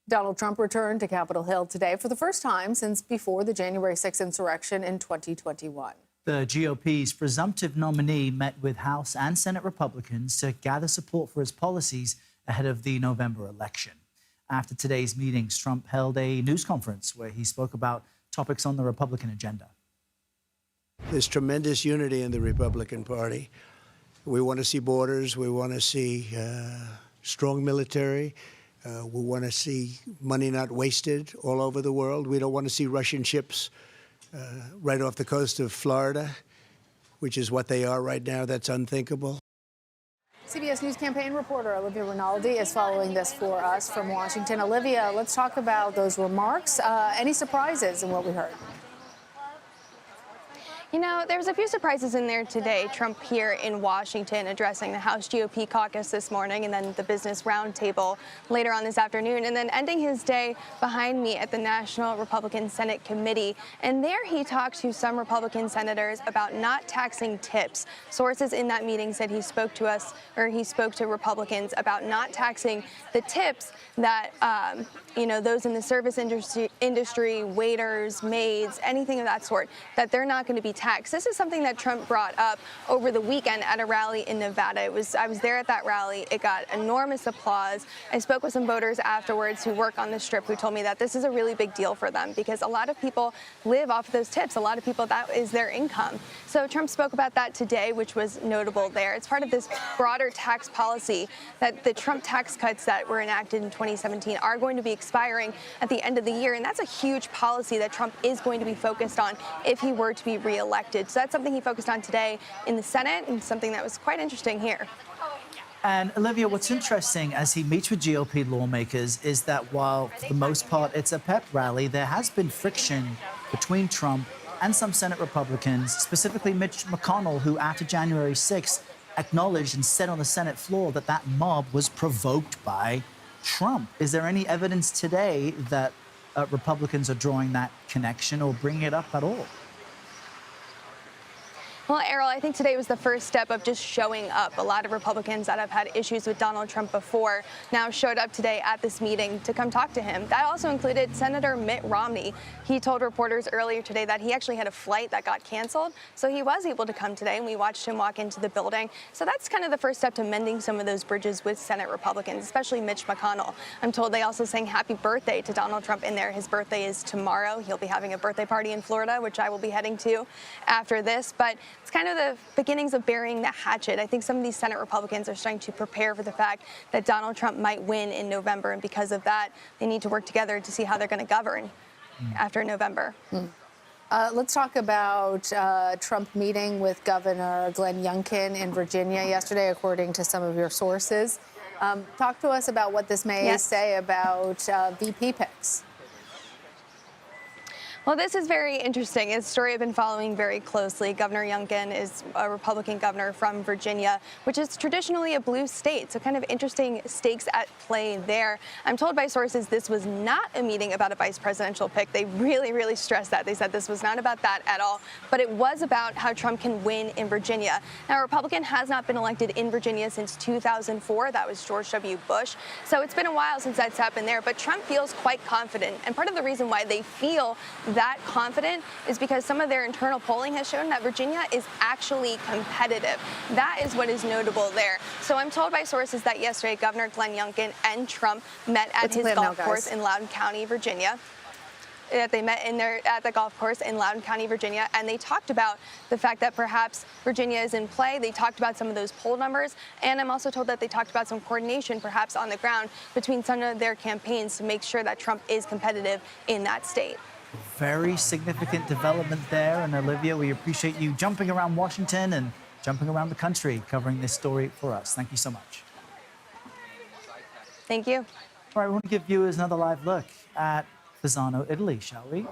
Donald Trump returned to Capitol Hill today for the first time since before the January 6th insurrection in 2021. The GOP's presumptive nominee met with House and Senate Republicans to gather support for his policies ahead of the November election. After today's meetings, Trump held a news conference where he spoke about topics on the Republican agenda. There's tremendous unity in the Republican Party. We want to see borders. We want to see strong military. We want to see money not wasted all over the world. We don't want to see Russian ships right off the coast of Florida, which is what they are right now. That's unthinkable. CBS News campaign reporter Olivia Rinaldi is following this for us from Washington. Olivia, let's talk about those remarks. Any surprises in what we heard? You know, there's a few surprises in there today. Trump here in Washington addressing the House GOP caucus this morning, and then the business roundtable later on this afternoon, and then ending his day behind me at the National Republican Senate Committee. And there he talked to some Republican senators about not taxing tips. Sources in that meeting said he spoke to Republicans about not taxing the tips that, those in the service industry, waiters, maids, anything of that sort, that they're not going to be taxed. This is something that Trump brought up over the weekend at a rally in Nevada. I was there at that rally. It got enormous applause. I spoke with some voters afterwards who work on the Strip who told me that this is a really big deal for them because a lot of people live off of those tips. A lot of people, that is their income. So Trump spoke about that today, which was notable there. It's part of this broader tax policy that the Trump tax cuts that were enacted in 2017 are going to be expiring at the end of the year. And that's a huge policy that Trump is going to be focused on if he were to be reelected. So that's something he focused on today in the Senate and something that was quite interesting here. And Olivia, what's interesting as he meets with GOP lawmakers is that while for the most part it's a pep rally, there has been friction between Trump and some Senate Republicans, specifically Mitch McConnell, who after January 6th acknowledged and said on the Senate floor that that mob was provoked by Trump. Is there any evidence today that Republicans are drawing that connection or bringing it up at all? Well, Errol, I think today was the first step of just showing up. A lot of Republicans that have had issues with Donald Trump before now showed up today at this meeting to come talk to him. That also included Senator Mitt Romney. He told reporters earlier today that he actually had a flight that got canceled, so he was able to come today, and we watched him walk into the building. So that's kind of the first step to mending some of those bridges with Senate Republicans, especially Mitch McConnell. I'm told they also sang happy birthday to Donald Trump in there. His birthday is tomorrow. He'll be having a birthday party in Florida, which I will be heading to after this. But it's kind of the beginnings of burying the hatchet. I think some of these Senate Republicans are starting to prepare for the fact that Donald Trump might win in November, and because of that, they need to work together to see how they're going to govern after November. Let's talk about Trump meeting with Governor Glenn Youngkin in Virginia yesterday, according to some of your sources. Talk to us about what this may say about VP picks. Well, this is very interesting. It's a story I've been following very closely. Governor Youngkin is a Republican governor from Virginia, which is traditionally a blue state. So kind of interesting stakes at play there. I'm told by sources this was not a meeting about a vice presidential pick. They really, really stressed that. They said this was not about that at all, but it was about how Trump can win in Virginia. Now, a Republican has not been elected in Virginia since 2004. That was George W. Bush. So it's been a while since that's happened there, but Trump feels quite confident. And part of the reason why they feel that confident is because some of their internal polling has shown that Virginia is actually competitive. That is what is notable there. So I'm told by sources that yesterday Governor Glenn Youngkin and Trump met at his golf course in Loudoun County, Virginia. They met at the golf course in Loudoun County, Virginia, and they talked about the fact that perhaps Virginia is in play. They talked about some of those poll numbers, and I'm also told that they talked about some coordination perhaps on the ground between some of their campaigns to make sure that Trump is competitive in that state. Very significant development there. And Olivia, we appreciate you jumping around Washington and jumping around the country covering this story for us. Thank you so much. Thank you. All right, we want to give viewers another live look at Pisano, Italy, shall we?